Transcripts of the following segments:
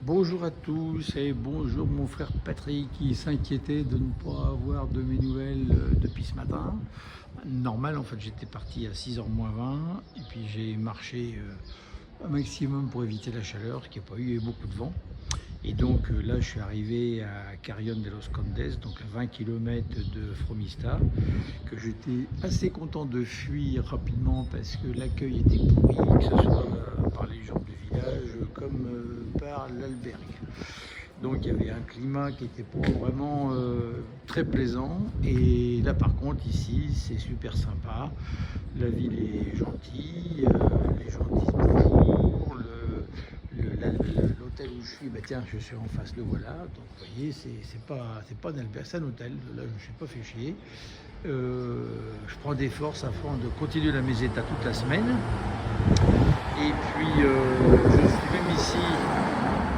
Bonjour à tous et bonjour mon frère Patrick qui s'inquiétait de ne pas avoir de mes nouvelles depuis ce matin. Normal, en fait, j'étais parti à 6h moins 20 et puis j'ai marché un maximum pour éviter la chaleur, ce qui n'a pas eu, il y a eu beaucoup de vent. Et donc là, je suis arrivé à Carrión de los Condes, donc à 20 km de Fromista, que j'étais assez content de fuir rapidement parce que l'accueil était pourri, que ce soit par les gens du village comme par l'albergue. Donc il y avait un climat qui n'était pas vraiment très plaisant. Et là par contre ici c'est super sympa. La ville est gentille, les gens disent bonjour. L'hôtel où je suis, bah tiens, je suis en face, le voilà. Donc vous voyez, c'est pas un albergue, c'est un hôtel. Là je ne me suis pas fait chier. Je prends des forces afin de continuer la meseta toute la semaine. Et puis je suis même ici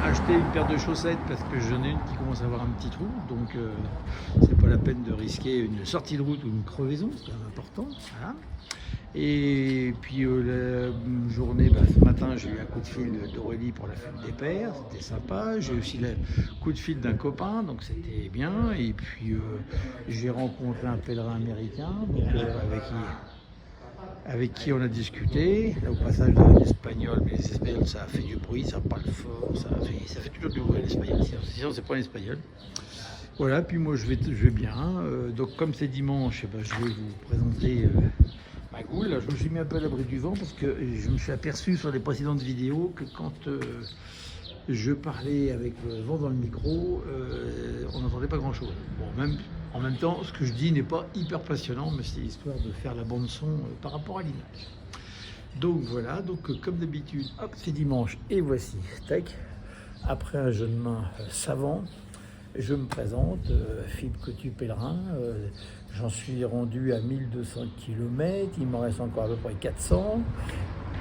acheter une paire de chaussettes parce que j'en ai une qui commence à avoir un petit trou, donc c'est pas la peine de risquer une sortie de route ou une crevaison, c'est quand même important. Voilà. Et puis la journée, ce matin j'ai eu un coup de fil d'Aurélie pour la fête des pères, c'était sympa. J'ai aussi le coup de fil d'un copain, donc c'était bien. Et puis j'ai rencontré un pèlerin américain donc, avec qui on a discuté. Là, au passage d'un espagnol, mais les espagnols ça a fait du bruit, ça parle fort, ça fait toujours du bruit l'espagnol, sinon c'est pas un espagnol. Voilà, puis moi je vais bien. Donc comme c'est dimanche, je vais vous présenter ma goule. Là, je me suis mis un peu à l'abri du vent parce que je me suis aperçu sur les précédentes vidéos que quand je parlais avec le vent dans le micro, on n'entendait pas grand chose. Bon, même en même temps, ce que je dis n'est pas hyper passionnant, mais c'est histoire de faire la bande son par rapport à l'image. Donc voilà, donc comme d'habitude, hop, c'est dimanche et voici, tac, après un jeu de main savant, je me présente, Philippe Cotu pèlerin, j'en suis rendu à 1200 km, il m'en reste encore à peu près 400.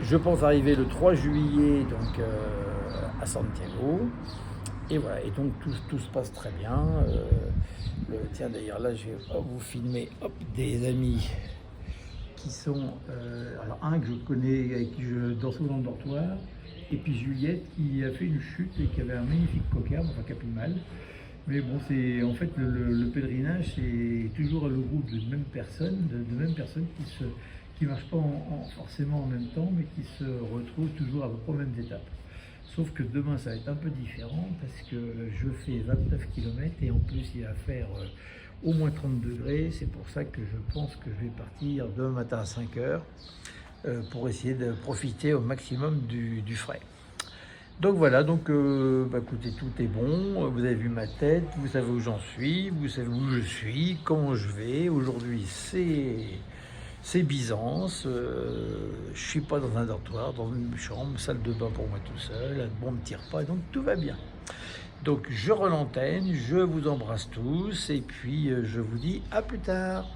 Je pense arriver le 3 juillet donc, à Santiago. Et voilà, et donc tout se passe très bien. Tiens d'ailleurs là je vais vous filmer des amis qui sont, alors un que je connais, avec qui je danse dans le dortoir, et puis Juliette qui a fait une chute et qui avait un magnifique cocker, enfin qui a plus mal. Mais bon, c'est en fait le pèlerinage, c'est toujours le groupe de mêmes personnes, qui ne marchent pas forcément en même temps, mais qui se retrouvent toujours à peu près aux mêmes étapes. Sauf que demain, ça va être un peu différent parce que je fais 29 km et en plus, il va faire au moins 30 degrés. C'est pour ça que je pense que je vais partir demain matin à 5 heures pour essayer de profiter au maximum du frais. Donc voilà, donc écoutez, tout est bon, vous avez vu ma tête, vous savez où j'en suis, vous savez où je suis, comment je vais. Aujourd'hui c'est Byzance, je suis pas dans un dortoir, dans une chambre, salle de bain pour moi tout seul, un bon petit repas, donc tout va bien. Donc je rends l'antenne, je vous embrasse tous et puis je vous dis à plus tard.